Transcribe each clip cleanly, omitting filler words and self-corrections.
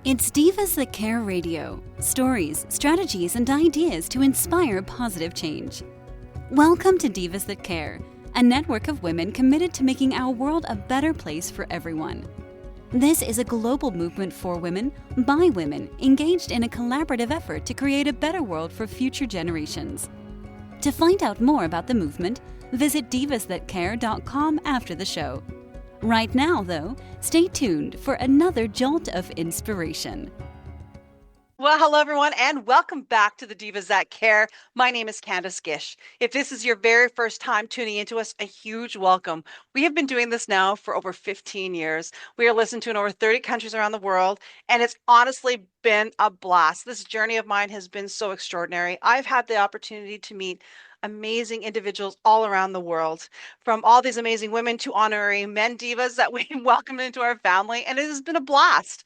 It's Divas That Care Radio. Stories, strategies, and ideas to inspire positive change. Welcome to Divas That Care, a network of women committed to making our world a better place for everyone. This is a global movement for women, by women, engaged in a collaborative effort to create a better world for future generations. To find out more about the movement, visit divasthatcare.com after the show. Right now, though, stay tuned for another jolt of inspiration. Well, hello, everyone, and welcome back to the Divas That Care. My name is Candace Gish. If this is your very first time tuning into us, a huge welcome. We have been doing this now for over 15 years. We are listened to in over 30 countries around the world, and it's honestly been a blast. This journey of mine has been so extraordinary. I've had the opportunity to meet amazing individuals all around the world, from all these amazing women to honorary men divas that we welcome into our family, and it has been a blast.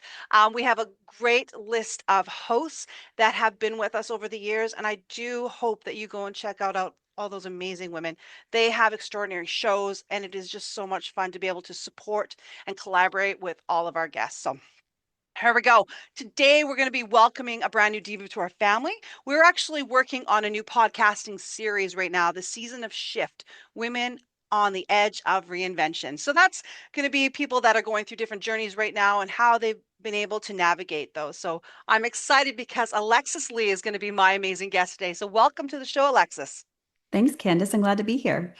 We have a great list of hosts that have been with us over the years, and I do hope that you go and check out all those amazing women. They have extraordinary shows, and it is just so much fun to be able to support and collaborate with all of our guests. So here we go. Today, we're going to be welcoming a brand new diva to our family. We're actually working on a new podcasting series right now, the season of Shift, Women on the Edge of Reinvention. So that's going to be people that are going through different journeys right now and how they've been able to navigate those. So I'm excited because Alexis Lee is going to be my amazing guest today. So welcome to the show, Alexis. Thanks, Candace. I'm glad to be here.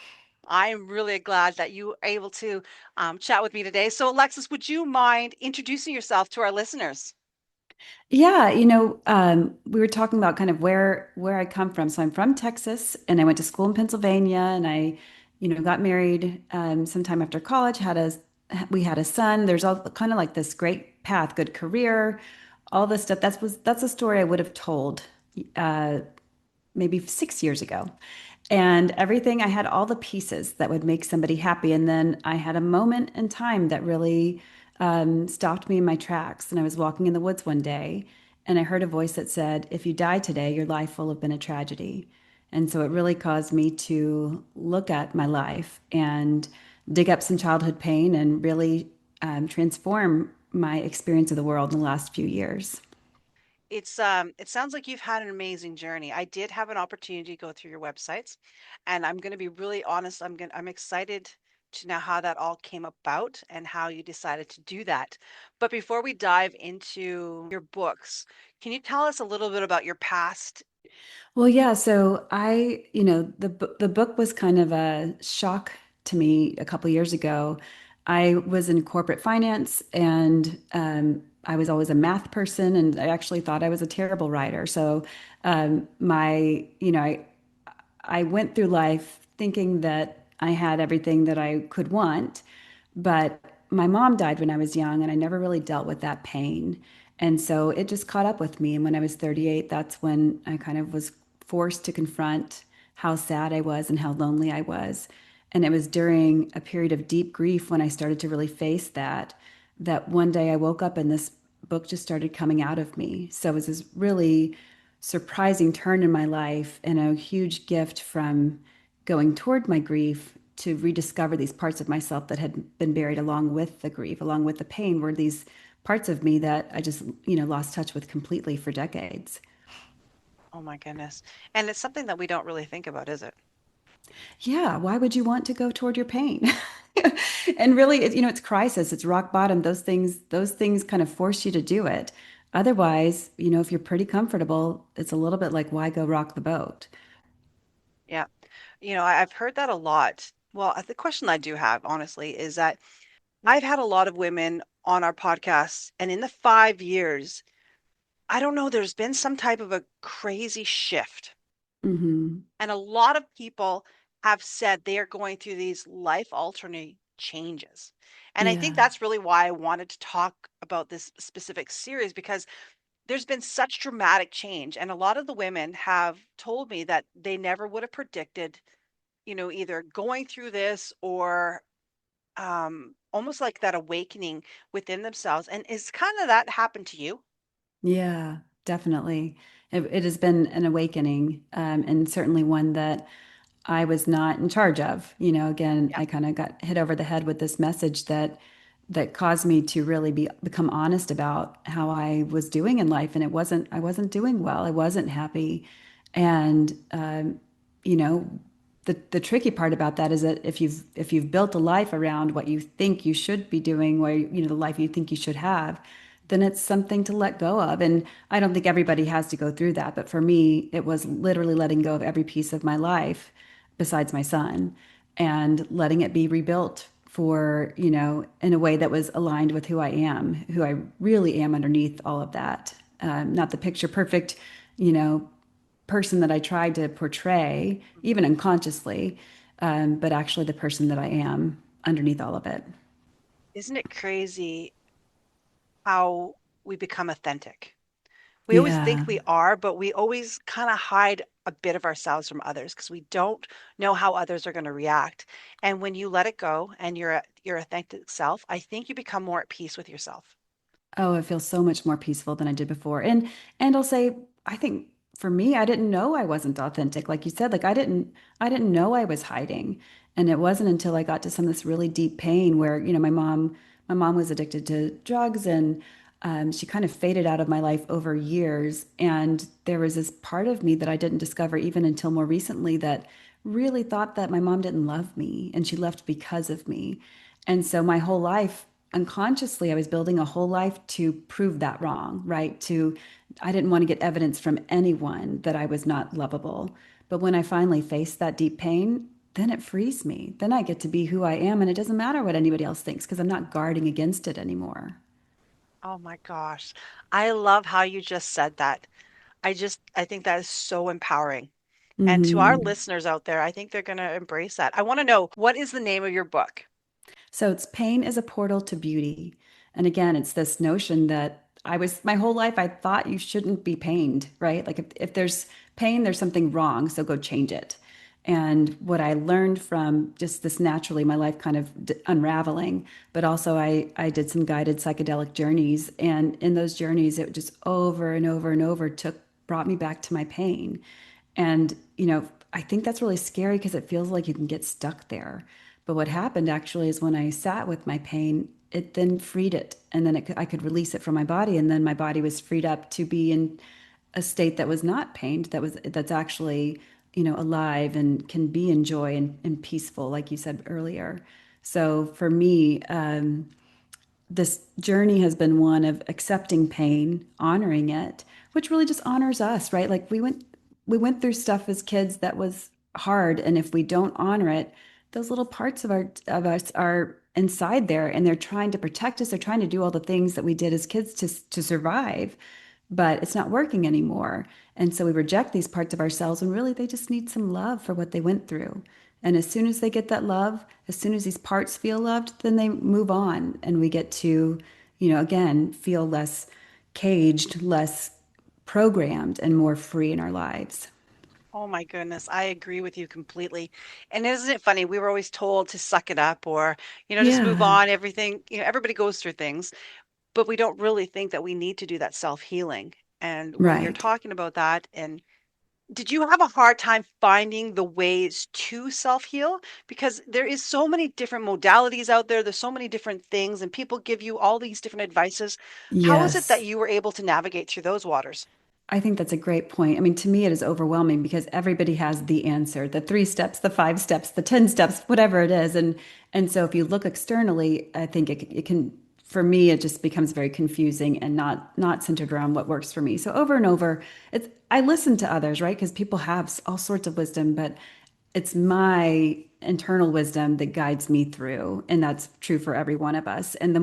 I'm really glad that you are able to chat with me today. So, Alexis, would you mind introducing yourself to our listeners? Yeah, we were talking about kind of where I come from. So I'm from Texas, and I went to school in Pennsylvania, and I, got married sometime after college. We had a son. There's all kind of like this great path, good career, all this stuff. That's a story I would have told uh, maybe 6 years ago. And everything, I had all the pieces that would make somebody happy. And then I had a moment in time that really stopped me in my tracks. And I was walking in the woods one day and I heard a voice that said, "If you die today, your life will have been a tragedy." And so it really caused me to look at my life and dig up some childhood pain and really transform my experience of the world in the last few years. It sounds like you've had an amazing journey. I did have an opportunity to go through your websites, and I'm going to be really honest. I'm excited to know how that all came about and how you decided to do that. But before we dive into your books, can you tell us a little bit about your past? Well, yeah, so the book was kind of a shock to me a couple years ago. I was in corporate finance and I was always a math person and I actually thought I was a terrible writer. So I went through life thinking that I had everything that I could want, but my mom died when I was young and I never really dealt with that pain. And so it just caught up with me. And when I was 38, that's when I kind of was forced to confront how sad I was and how lonely I was. And it was during a period of deep grief when I started to really face that one day I woke up and this book just started coming out of me. So it was this really surprising turn in my life and a huge gift from going toward my grief to rediscover these parts of myself that had been buried along with the grief, along with the pain, were these parts of me that I just, lost touch with completely for decades. Oh my goodness. And it's something that we don't really think about, is it? Yeah, why would you want to go toward your pain? And really, it's crisis, it's rock bottom. Those things kind of force you to do it. Otherwise, if you're pretty comfortable, it's a little bit like why go rock the boat? Yeah. I've heard that a lot. Well, the question I do have, honestly, is that I've had a lot of women on our podcast, and in the 5 years, I don't know, there's been some type of a crazy shift. Hmm. And a lot of people have said they are going through these life altering changes. And I think Yeah. that's really why I wanted to talk about this specific series because there's been such dramatic change. And a lot of the women have told me that they never would have predicted, either going through this or almost like that awakening within themselves. And is kind of that happened to you? Yeah, definitely. It has been an awakening, and certainly one that I was not in charge of. Again, Yeah. I kind of got hit over the head with this message that that caused me to really become honest about how I was doing in life. And I wasn't doing well. I wasn't happy. And, you know, the tricky part about that is that if you've built a life around what you think you should be doing, where, the life you think you should have, then it's something to let go of. And I don't think everybody has to go through that. But for me, it was literally letting go of every piece of my life besides my son and letting it be rebuilt for, in a way that was aligned with who I really am underneath all of that. Not the picture perfect, you know, person that I tried to portray, even unconsciously, but actually the person that I am underneath all of it. Isn't it crazy how we become authentic? We always think Yeah. we are, but we always kind of hide a bit of ourselves from others because we don't know how others are going to react. And when you let it go and your authentic self, I think you become more at peace with yourself. Oh, it feels so much more peaceful than I did before. And I'll say, I think for me, I didn't know I wasn't authentic. Like you said, like I didn't know I was hiding. And it wasn't until I got to some of this really deep pain where, my mom was addicted to drugs and she kind of faded out of my life over years. And there was this part of me that I didn't discover even until more recently that really thought that my mom didn't love me and she left because of me. And so my whole life, unconsciously, I was building a whole life to prove that wrong, right? I didn't want to get evidence from anyone that I was not lovable. But when I finally faced that deep pain, then it frees me. Then I get to be who I am, and it doesn't matter what anybody else thinks because I'm not guarding against it anymore. Oh my gosh. I love how you just said that. I think that is so empowering. And to our Hmm. listeners out there, I think they're going to embrace that. I want to know, what is the name of your book? So it's pain is a portal to beauty. And again, it's this notion that my whole life, I thought you shouldn't be pained, right? Like if there's pain, there's something wrong. So go change it. And what I learned from just this naturally, my life kind of unraveling, but also I did some guided psychedelic journeys. And in those journeys, it just over and over and over brought me back to my pain. And, I think that's really scary because it feels like you can get stuck there. But what happened actually is when I sat with my pain, it then freed it. And then I could release it from my body. And then my body was freed up to be in a state that was not pained, that's actually, alive and can be in joy and peaceful, like you said earlier. So for me, this journey has been one of accepting pain, honoring it, which really just honors us, right? Like we went through stuff as kids that was hard, and if we don't honor it, those little parts of us are inside there, and they're trying to protect us. They're trying to do all the things that we did as kids to survive, but it's not working anymore. And so we reject these parts of ourselves, and really they just need some love for what they went through. And as soon as they get that love, as soon as these parts feel loved, then they move on and we get to, again, feel less caged, less programmed, and more free in our lives. Oh my goodness, I agree with you completely. And isn't it funny? We were always told to suck it up or, just move Yeah, on. Everything, everybody goes through things, but we don't really think that we need to do that self-healing. And when you're right. talking about that, and did you have a hard time finding the ways to self-heal? Because there is so many different modalities out there. There's so many different things, and people give you all these different advices. How is it that Yes. you were able to navigate through those waters? I think that's a great point. I mean, to me, it is overwhelming because everybody has the answer, the 3 steps, the 5 steps, the 10 steps, whatever it is. And so if you look externally, I think it can, for me, it just becomes very confusing and not centered around what works for me. So over and over, I listen to others, right? Because people have all sorts of wisdom, but it's my internal wisdom that guides me through. And that's true for every one of us. And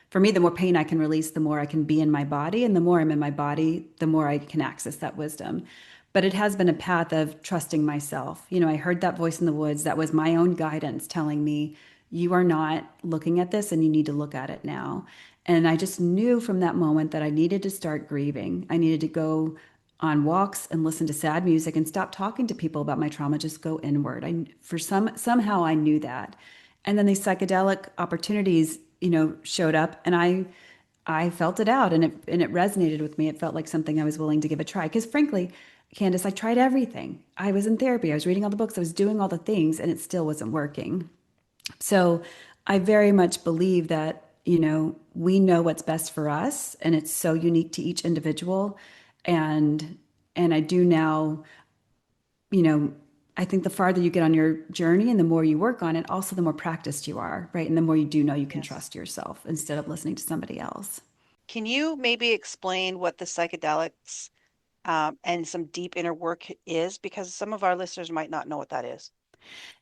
for me, the more pain I can release, the more I can be in my body. And the more I'm in my body, the more I can access that wisdom. But it has been a path of trusting myself. I heard that voice in the woods. That was my own guidance telling me, you are not looking at this and you need to look at it now. And I just knew from that moment that I needed to start grieving. I needed to go on walks and listen to sad music and stop talking to people about my trauma, just go inward. Somehow I knew that. And then these psychedelic opportunities, showed up and I felt it out and it resonated with me. It felt like something I was willing to give a try. Because frankly, Candace, I tried everything. I was in therapy, I was reading all the books, I was doing all the things, and it still wasn't working. So I very much believe that, we know what's best for us and it's so unique to each individual. And I do now, you know, I think the farther you get on your journey and the more you work on it, also the more practiced you are, right? And the more you do know you can Yes. trust yourself instead of listening to somebody else. Can you maybe explain what the psychedelics and some deep inner work is? Because some of our listeners might not know what that is.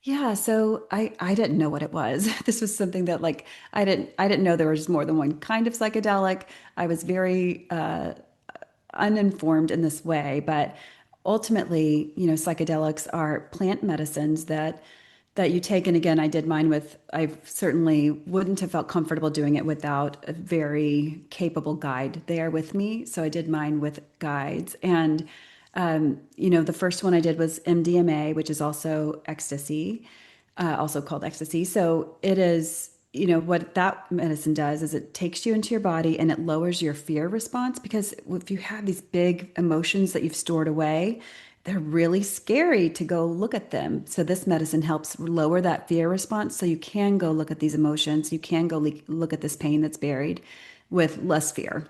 Yeah, so I didn't know what it was. This was something that like I didn't know there was more than one kind of psychedelic. I was very uninformed in this way, but ultimately, psychedelics are plant medicines that you take. And again, I did mine with, I certainly wouldn't have felt comfortable doing it without a very capable guide there with me. So I did mine with guides. And, the first one I did was MDMA, which is also ecstasy, also called ecstasy. So it is, what that medicine does is it takes you into your body and it lowers your fear response because if you have these big emotions that you've stored away, they're really scary to go look at them. So this medicine helps lower that fear response so you can go look at these emotions, you can go look at this pain that's buried with less fear.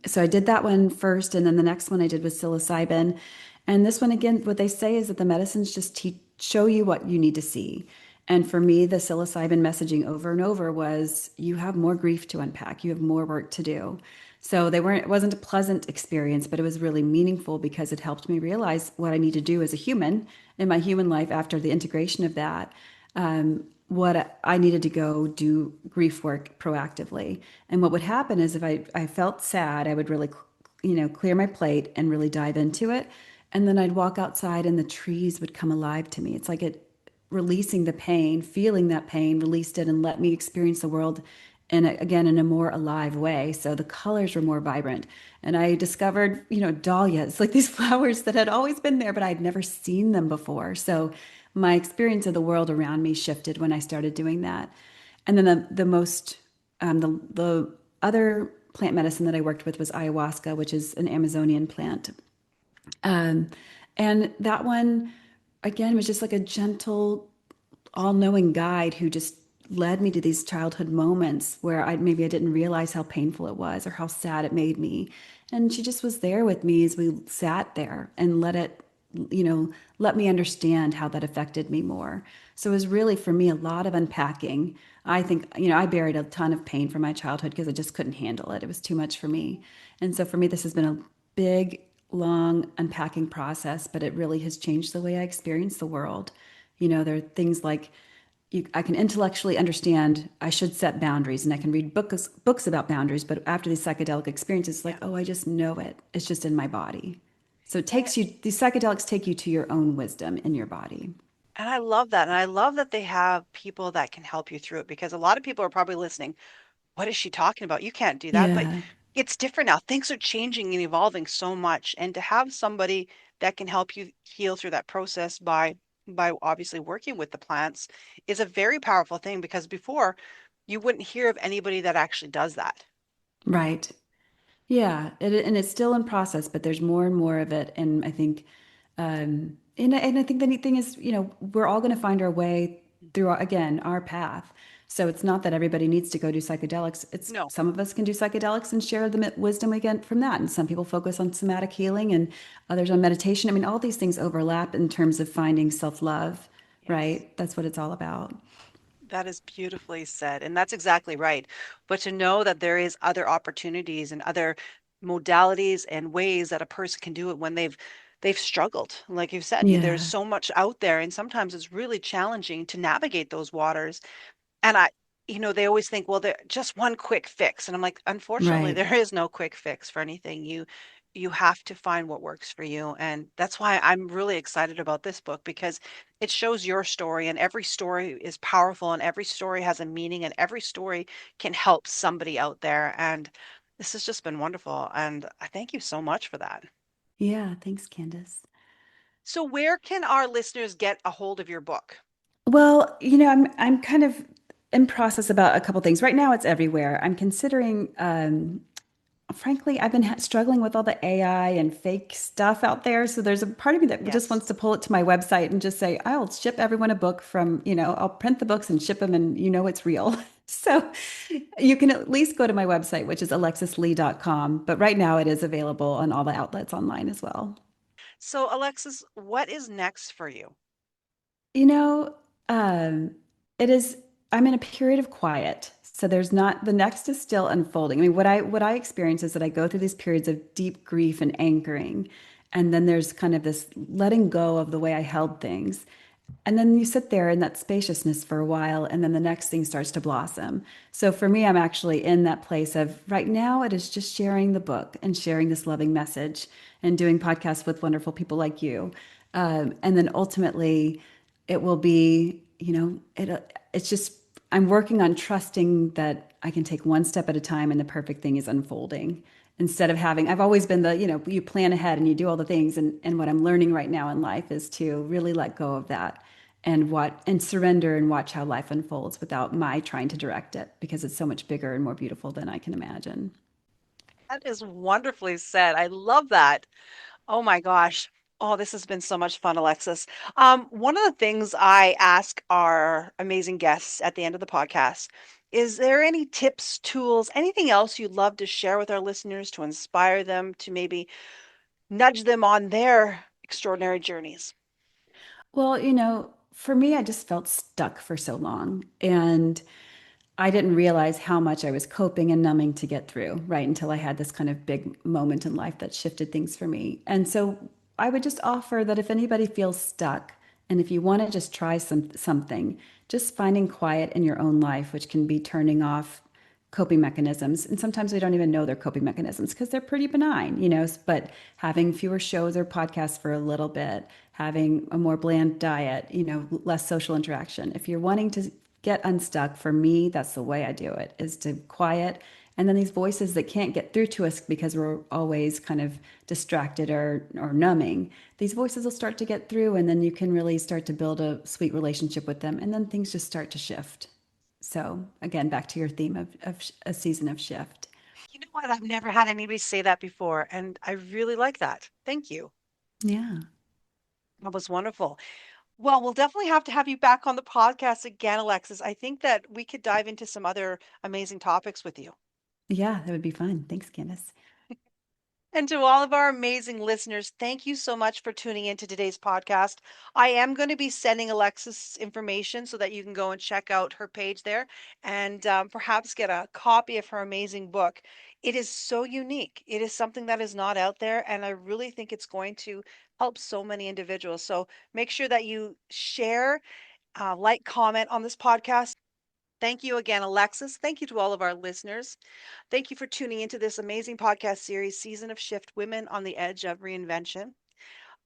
So I did that one first, and then the next one I did was psilocybin. And this one, again, what they say is that the medicines just show you what you need to see. And for me, the psilocybin messaging over and over was you have more grief to unpack, you have more work to do. So it wasn't a pleasant experience, but it was really meaningful because it helped me realize what I need to do as a human in my human life after the integration of that. What I needed to go do grief work proactively. And what would happen is if I felt sad, I would really, clear my plate and really dive into it. And then I'd walk outside and the trees would come alive to me. It's like it releasing the pain, feeling that pain, released it and let me experience the world again in a more alive way. So the colors were more vibrant. And I discovered, dahlias, like these flowers that had always been there, but I'd never seen them before. So my experience of the world around me shifted when I started doing that. And then the other plant medicine that I worked with was ayahuasca, which is an Amazonian plant. Um, and that one, again, was just like a gentle, all-knowing guide who just led me to these childhood moments where maybe I didn't realize how painful it was or how sad it made me. And she just was there with me as we sat there and let me understand how that affected me more. So it was really for me a lot of unpacking. I think, I buried a ton of pain from my childhood because I just couldn't handle it. It was too much for me. And so for me, this has been a big, long unpacking process, but it really has changed the way I experience the world. There are things like I can intellectually understand I should set boundaries and I can read books about boundaries, but after these psychedelic experiences, it's like, Yeah. oh, I just know it. It's just in my body. So And these psychedelics take you to your own wisdom in your body. and I love that. And I love that they have people that can help you through it because a lot of people are probably listening. What is she talking about? You can't do that. But Yeah, it's different now. Things are changing and evolving so much. And to have somebody that can help you heal through that process by obviously working with the plants is a very powerful thing because before you wouldn't hear of anybody that actually does that. right. Yeah, and it's still in process, but there's more and more of it. And I think, and I think the neat thing is, we're all going to find our way through, again, our path. So it's not that everybody needs to go do psychedelics. It's No, some of us can do psychedelics and share the wisdom we get from that. And some people focus on somatic healing and others on meditation. I mean, all these things overlap in terms of finding self-love, yes. right? That's what it's all about. That is beautifully said. And that's exactly right. But to know that there is other opportunities and other modalities and ways that a person can do it when they've struggled. Like you've said, there's Yeah, so much out there and sometimes it's really challenging to navigate those waters. And they always think, well, there just one quick fix. And I'm like, unfortunately, right. there is no quick fix for anything. You have to find what works for you. And that's why I'm really excited about this book because it shows your story and every story is powerful and every story has a meaning and every story can help somebody out there. And this has just been wonderful. And I thank you so much for that. Yeah, thanks, Candace. So where can our listeners get a hold of your book? Well, I'm kind of in process about a couple things. Right now, it's everywhere. I'm considering frankly, I've been struggling with all the AI and fake stuff out there. So there's a part of me that just Yes. wants to pull it to my website and just say, I'll ship everyone a book from, I'll print the books and ship them and it's real. So you can at least go to my website, which is alexislee.com. But right now it is available on all the outlets online as well. So, Alexis, what is next for you? You know, um, it is, I'm in a period of quiet. So there's not, the next is still unfolding. I mean, what I experience is that I go through these periods of deep grief and anchoring. And then there's kind of this letting go of the way I held things. And then you sit there in that spaciousness for a while, and then the next thing starts to blossom. So for me, I'm actually in that place of right now, it is just sharing the book and sharing this loving message and doing podcasts with wonderful people like you. And then ultimately, it will be, it's just, I'm working on trusting that I can take one step at a time and the perfect thing is unfolding instead of having, I've always been you plan ahead and you do all the things. And what I'm learning right now in life is to really let go of that and surrender and watch how life unfolds without my trying to direct it because it's so much bigger and more beautiful than I can imagine. That is wonderfully said. I love that. Oh my gosh. Oh, this has been so much fun, Alexis. One of the things I ask our amazing guests at the end of the podcast, is there any tips, tools, anything else you'd love to share with our listeners to inspire them to maybe nudge them on their extraordinary journeys? Well, for me, I just felt stuck for so long. And I didn't realize how much I was coping and numbing to get through, right? Until I had this kind of big moment in life that shifted things for me. And so I would just offer that if anybody feels stuck and if you want to just try something, just finding quiet in your own life, which can be turning off coping mechanisms. And sometimes we don't even know they're coping mechanisms because they're pretty benign, but having fewer shows or podcasts for a little bit, having a more bland diet, less social interaction. If you're wanting to get unstuck, for me, that's the way I do it, is to quiet. And then these voices that can't get through to us because we're always kind of distracted or numbing, these voices will start to get through, and then you can really start to build a sweet relationship with them. And then things just start to shift. So again, back to your theme of a season of shift. You know what? I've never had anybody say that before, and I really like that. Thank you. Yeah. That was wonderful. Well, we'll definitely have to have you back on the podcast again, Alexis. I think that we could dive into some other amazing topics with you. Yeah, that would be fun. Thanks, Candace. And to all of our amazing listeners, thank you so much for tuning into today's podcast. I am going to be sending Alexis information so that you can go and check out her page there and perhaps get a copy of her amazing book. It is so unique. It is something that is not out there, and I really think it's going to help so many individuals. So make sure that you share, like, comment on this podcast. Thank you again, Alexis. Thank you to all of our listeners. Thank you for tuning into this amazing podcast series, Season of Shift, Women on the Edge of Reinvention.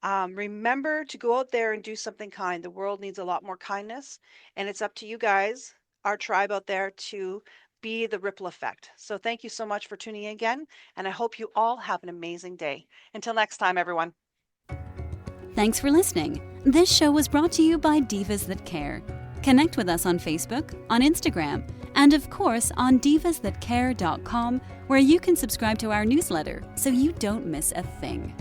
Remember to go out there and do something kind. The world needs a lot more kindness, and it's up to you guys, our tribe out there, to be the ripple effect. So thank you so much for tuning in again, and I hope you all have an amazing day. Until next time, everyone. Thanks for listening. This show was brought to you by Divas That Care. Connect with us on Facebook, on Instagram, and of course on divasthatcare.com, where you can subscribe to our newsletter so you don't miss a thing.